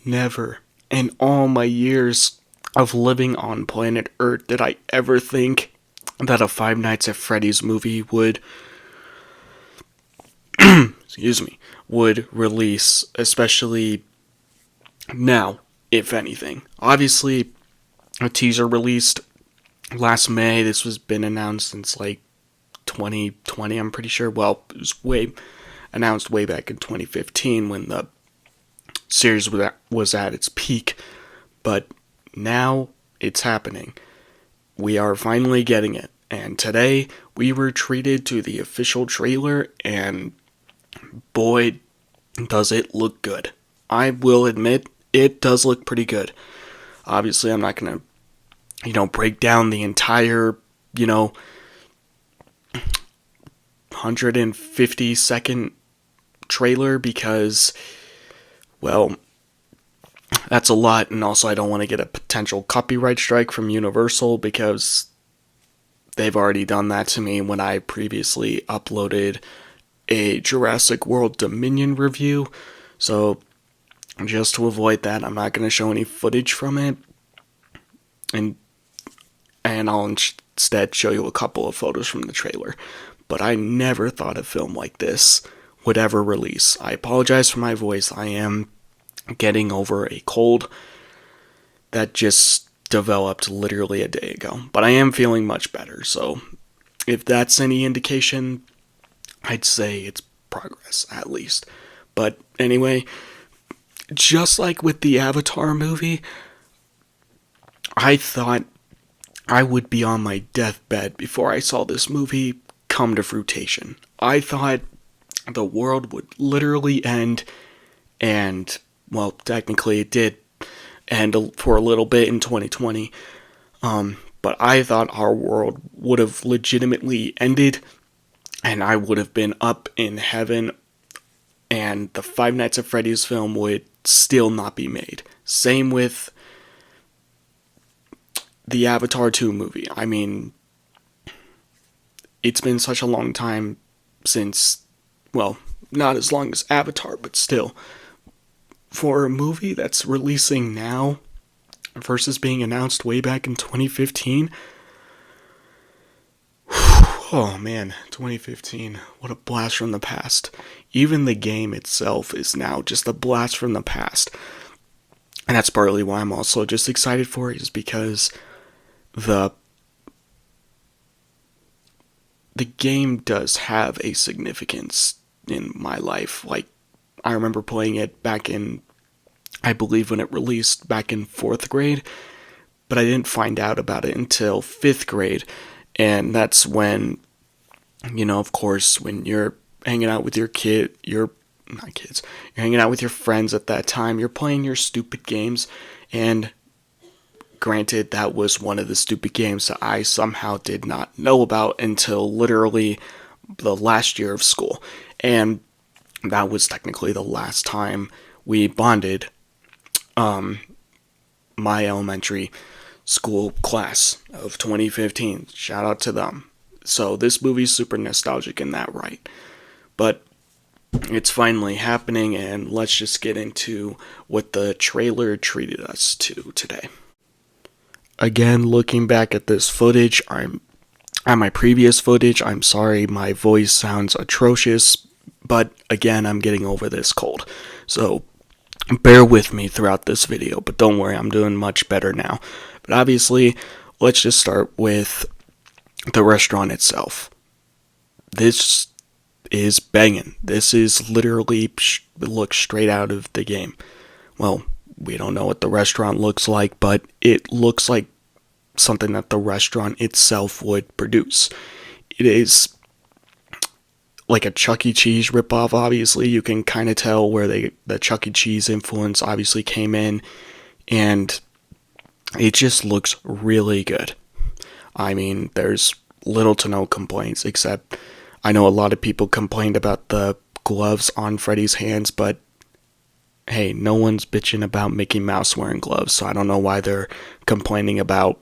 never in all my years of living on planet Earth did I ever think that a Five Nights at Freddy's movie would, excuse me, would release, especially now, if anything. Obviously, a teaser released last May. This was been announced since like 2020, I'm pretty sure. Well, it was announced way back in 2015 when the series was at its peak. But now it's happening. We are finally getting it. And today we were treated to the official trailer, and boy, does it look good. I will admit, it does look pretty good. Obviously, I'm not going to, break down the entire, 150-second trailer because, well, that's a lot, and also I don't want to get a potential copyright strike from Universal because they've already done that to me when I previously uploaded a Jurassic World Dominion review. So, just to avoid that, I'm not going to show any footage from it, and I'll instead show you a couple of photos from the trailer. But I never thought a film like this would ever release. I apologize for my voice. I am getting over a cold that just developed literally a day ago. But I am feeling much better, so if that's any indication, I'd say it's progress, at least. But anyway, just like with the Avatar movie, I thought I would be on my deathbed before I saw this movie come to fruition. I thought the world would literally end, and, well, technically it did end for a little bit in 2020, but I thought our world would have legitimately ended, and I would have been up in heaven, and the Five Nights at Freddy's film would still not be made. Same with the Avatar 2 movie. I mean, it's been such a long time since, well, not as long as Avatar, but still, for a movie that's releasing now versus being announced way back in 2015, oh man, 2015, what a blast from the past. Even the game itself is now just a blast from the past. And that's partly why I'm also just excited for it, is because the game does have a significance in my life. Like, I remember playing it back in, I believe when it released back in 4th grade, but I didn't find out about it until 5th grade, and that's when, of course, when you're hanging out with your you're hanging out with your friends at that time, you're playing your stupid games, and granted, that was one of the stupid games that I somehow did not know about until literally the last year of school. And that was technically the last time we bonded my elementary school class of 2015. Shout out to them. So this movie's super nostalgic in that right. But it's finally happening, and let's just get into what the trailer treated us to today. Again, looking back at this footage, my previous footage, I'm sorry, my voice sounds atrocious, but again, I'm getting over this cold. So, bear with me throughout this video, but don't worry, I'm doing much better now. But obviously, let's just start with the restaurant itself. This is banging. This is literally looks straight out of the game. Well, we don't know what the restaurant looks like, but it looks like something that the restaurant itself would produce. It is like a Chuck E. Cheese ripoff, obviously. You can kind of tell where the Chuck E. Cheese influence obviously came in, and it just looks really good. I mean, there's little to no complaints, except I know a lot of people complained about the gloves on Freddy's hands, but hey, no one's bitching about Mickey Mouse wearing gloves, so I don't know why they're complaining about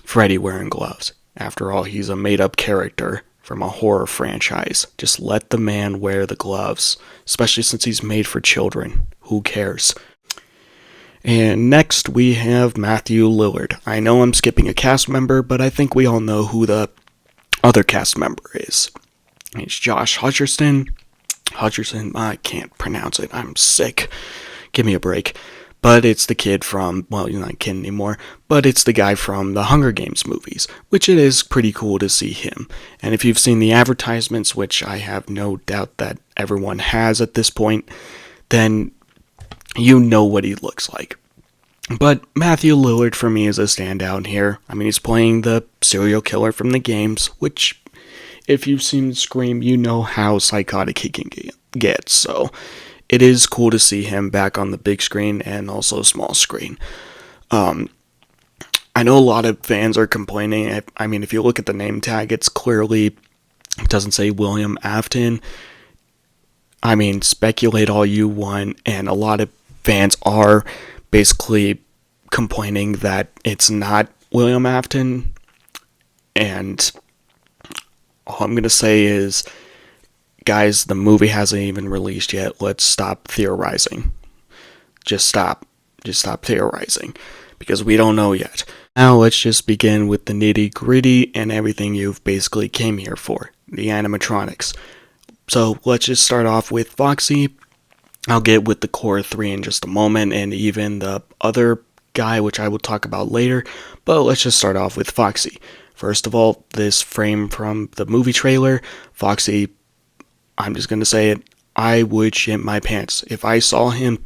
Freddy wearing gloves. After all, he's a made-up character from a horror franchise. Just let the man wear the gloves, especially since he's made for children. Who cares? And next we have Matthew Lillard. I know I'm skipping a cast member, but I think we all know who the other cast member is. It's Josh Hutcherson. I can't pronounce it. I'm sick. Give me a break. But it's the kid from, well, you're not a kid anymore, but it's the guy from the Hunger Games movies, which it is pretty cool to see him. And if you've seen the advertisements, which I have no doubt that everyone has at this point, then you know what he looks like. But Matthew Lillard for me is a standout here. I mean, he's playing the serial killer from the games, which, if you've seen Scream, you know how psychotic he can get. So it is cool to see him back on the big screen and also small screen. I know a lot of fans are complaining. I mean, if you look at the name tag, it doesn't say William Afton. I mean, speculate all you want, and a lot of fans are basically complaining that it's not William Afton. And all I'm going to say is, guys, the movie hasn't even released yet. Let's stop theorizing. Just stop theorizing, because we don't know yet. Now let's just begin with the nitty gritty and everything you've basically came here for, the animatronics. So let's just start off with Foxy. I'll get with the core 3 in just a moment, and even the other guy, which I will talk about later, but let's just start off with Foxy. First of all, this frame from the movie trailer, Foxy, I'm just going to say it, I would shit my pants. If I saw him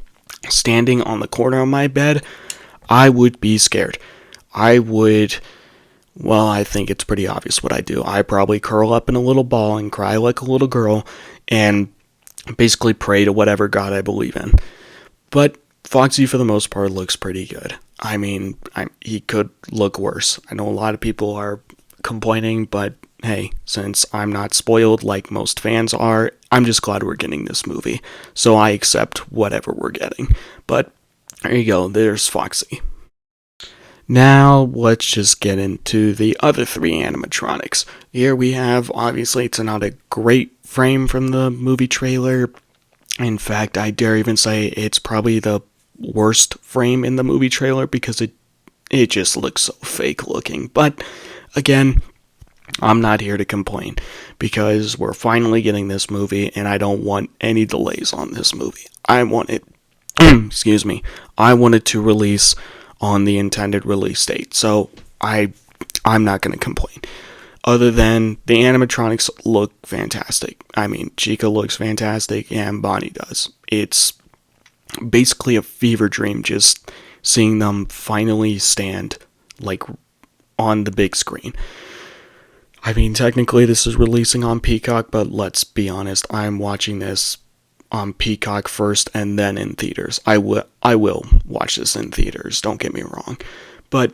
standing on the corner of my bed, I would be scared. I think it's pretty obvious what I do. I probably curl up in a little ball and cry like a little girl and basically pray to whatever God I believe in. But Foxy, for the most part, looks pretty good. I mean, he could look worse. I know a lot of people are complaining, but hey, since I'm not spoiled like most fans are, I'm just glad we're getting this movie. So I accept whatever we're getting. But there you go, there's Foxy. Now, let's just get into the other 3 animatronics. Here we have, obviously, it's not a great frame from the movie trailer. In fact, I dare even say it's probably the worst frame in the movie trailer because it just looks so fake looking. But, again, I'm not here to complain because we're finally getting this movie and I don't want any delays on this movie. I want it, I want it to release on the intended release date. So I'm not going to complain. Other than the animatronics look fantastic. I mean, Chica looks fantastic and Bonnie does. It's basically a fever dream just seeing them finally stand like on the big screen. I mean, technically this is releasing on Peacock, but let's be honest, I'm watching this on Peacock first and then in theaters. I will watch this in theaters, don't get me wrong. But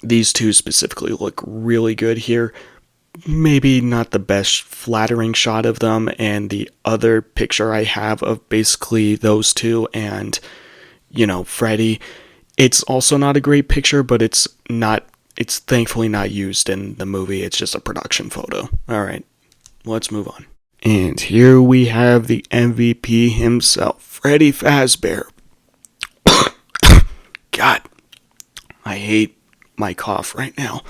these two specifically look really good here. Maybe not the best flattering shot of them, and the other picture I have of basically those two and, Freddy, it's also not a great picture, but it's thankfully not used in the movie. It's just a production photo. Alright, let's move on. And here we have the MVP himself, Freddy Fazbear. God, I hate my cough right now.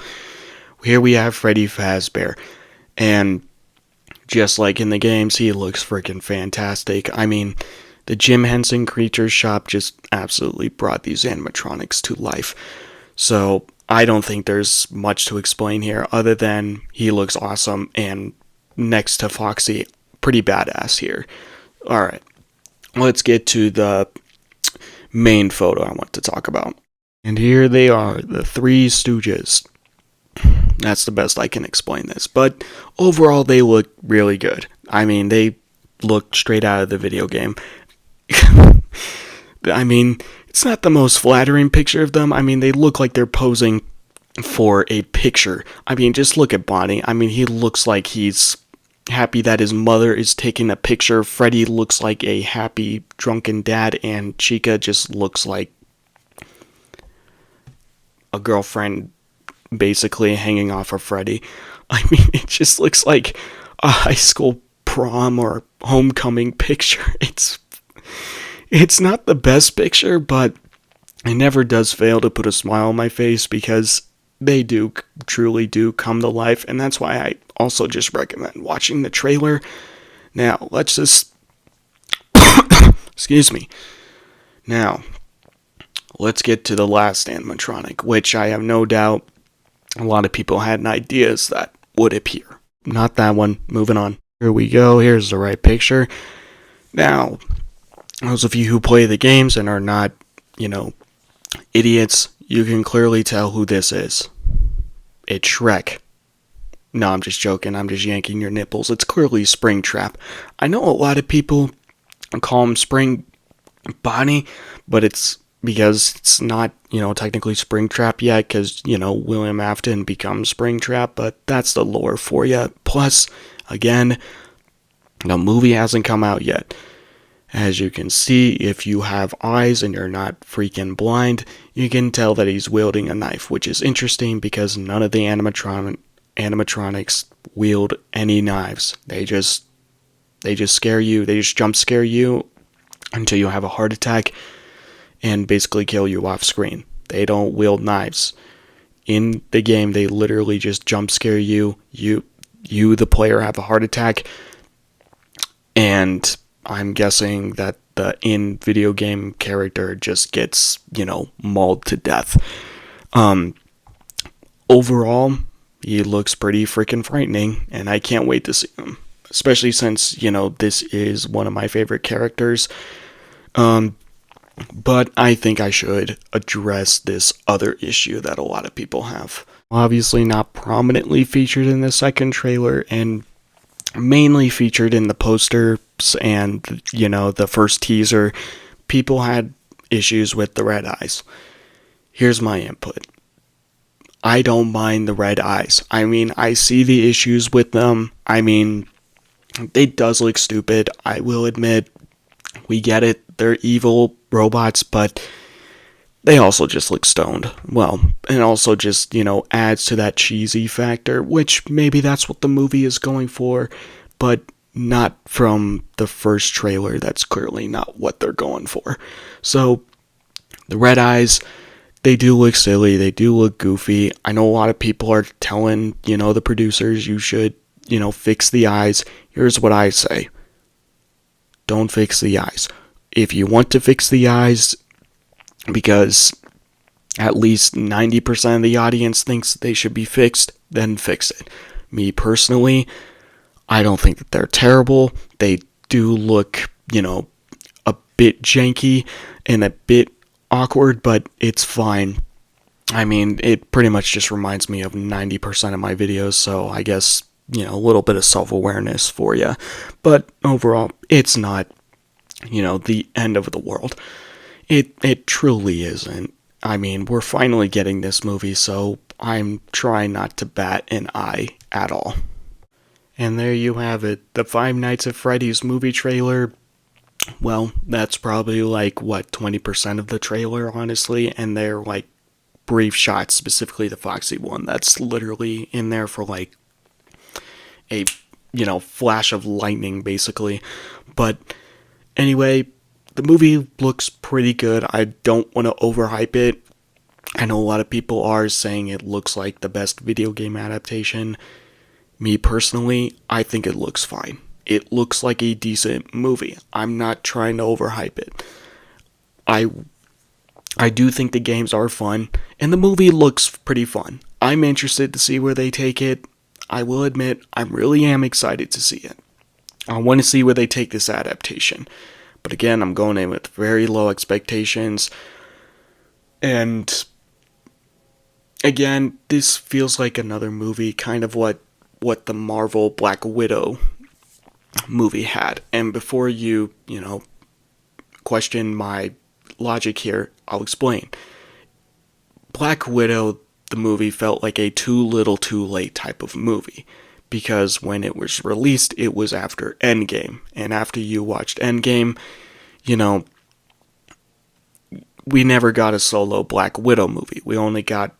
Here we have Freddy Fazbear, and just like in the games, he looks freaking fantastic. I mean, the Jim Henson Creature Shop just absolutely brought these animatronics to life. So I don't think there's much to explain here other than he looks awesome, and next to Foxy, pretty badass here. Alright, let's get to the main photo I want to talk about. And here they are, the Three Stooges. That's the best I can explain this. But overall, they look really good. I mean, they look straight out of the video game. I mean, it's not the most flattering picture of them. I mean, they look like they're posing for a picture. I mean, just look at Bonnie. I mean, he looks like he's happy that his mother is taking a picture. Freddy looks like a happy, drunken dad. And Chica just looks like a girlfriend basically hanging off of Freddy. I mean, it just looks like a high school prom or homecoming picture. It's not the best picture, but it never does fail to put a smile on my face because they do truly do come to life, and that's why I also just recommend watching the trailer. Now, let's just excuse me. Now, let's get to the last animatronic, which I have no doubt a lot of people had ideas that would appear. Not that one. Moving on. Here we go. Here's the right picture. Now, those of you who play the games and are not, idiots, you can clearly tell who this is. It's Shrek. No, I'm just joking. I'm just yanking your nipples. It's clearly Springtrap. I know a lot of people call him Spring Bonnie, but it's because it's not, technically Springtrap yet, because, William Afton becomes Springtrap, but that's the lore for you. Plus, again, the movie hasn't come out yet. As you can see, if you have eyes and you're not freaking blind, you can tell that he's wielding a knife, which is interesting because none of the animatronics wield any knives. They just scare you. They just jump scare you until you have a heart attack and basically kill you off screen. They don't wield knives. In the game, they literally just jump scare you. You, the player, have a heart attack, and I'm guessing that the in-video game character just gets, mauled to death. Overall, he looks pretty freaking frightening, and I can't wait to see him. Especially since, this is one of my favorite characters. But I think I should address this other issue that a lot of people have. Obviously not prominently featured in the second trailer, and mainly featured in the posters and, the first teaser. People had issues with the red eyes. Here's my input. I don't mind the red eyes. I see the issues with them. It does look stupid. I will admit, we get it. They're evil robots, but they also just look stoned. Well, and also just, adds to that cheesy factor, which maybe that's what the movie is going for, but not from the first trailer. That's clearly not what they're going for. So, the red eyes, they do look silly. They do look goofy. I know a lot of people are telling, the producers, you should, fix the eyes. Here's what I say. Don't fix the eyes. If you want to fix the eyes, because at least 90% of the audience thinks they should be fixed, then fix it. Me personally, I don't think that they're terrible. They do look, a bit janky and a bit awkward, but it's fine. It pretty much just reminds me of 90% of my videos, so I guess, a little bit of self-awareness for you. But overall, it's not, the end of the world. It truly isn't. We're finally getting this movie, so I'm trying not to bat an eye at all. And there you have it, the Five Nights at Freddy's movie trailer. Well, that's probably 20% of the trailer, honestly, and they're brief shots, specifically the Foxy one. That's literally in there for a, flash of lightning, basically. But anyway, the movie looks pretty good. I don't want to overhype it. I know a lot of people are saying it looks like the best video game adaptation. Me personally, I think it looks fine. It looks like a decent movie. I'm not trying to overhype it. I do think the games are fun, and the movie looks pretty fun. I'm interested to see where they take it. I will admit, I really am excited to see it. I want to see where they take this adaptation. But again, I'm going in with very low expectations. And again, this feels like another movie, kind of what the Marvel Black Widow movie had. And before you, question my logic here, I'll explain. Black Widow, the movie, felt like a too little too late type of movie. Because when it was released, it was after Endgame. And after you watched Endgame, we never got a solo Black Widow movie. We only got,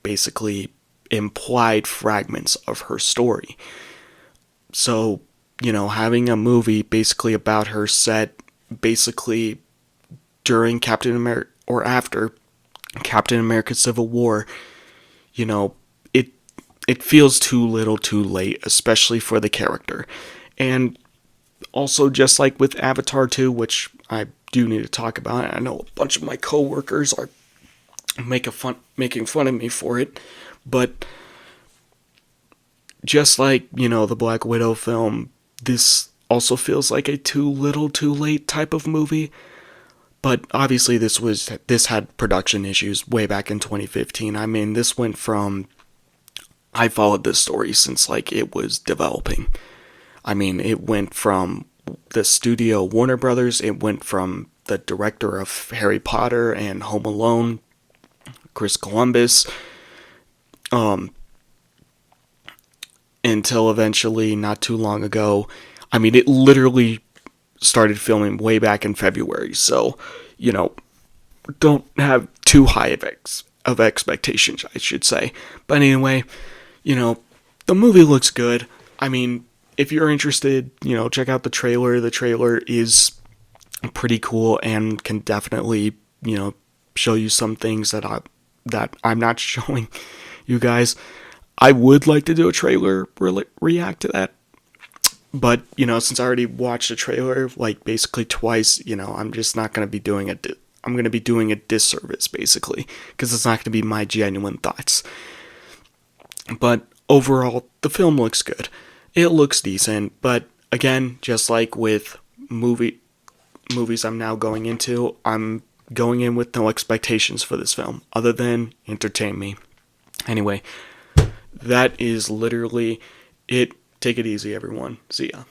basically implied fragments of her story. So, having a movie basically about her set basically during Captain America, or after Captain America Civil War, you know, it it feels too little too late, especially for the character. And also, just like with Avatar 2, which I do need to talk about, I know a bunch of my coworkers are making fun of me for it, but just like, the Black Widow film, this also feels like a too little too late type of movie. But obviously this had production issues way back in 2015. I mean, this went from I followed this story since like it was developing. I mean, it went from the studio Warner Brothers, it went from the director of Harry Potter and Home Alone, Chris Columbus, um, until eventually, not too long ago, I mean, it literally started filming way back in February. So, you know, don't have too high of expectations, I should say. But anyway, you know, the movie looks good. I mean, if you're interested, check out the trailer. The trailer is pretty cool and can definitely, show you some things that I'm not showing you guys. I would like to do a trailer react to that, but since I already watched the trailer like basically twice, I'm just not going to be doing it. I'm going to be doing a disservice basically because it's not going to be my genuine thoughts. But overall, the film looks good. It looks decent, but again, just like with movies I'm now going into, I'm going in with no expectations for this film other than entertain me. Anyway, that is literally it. Take it easy, everyone. See ya.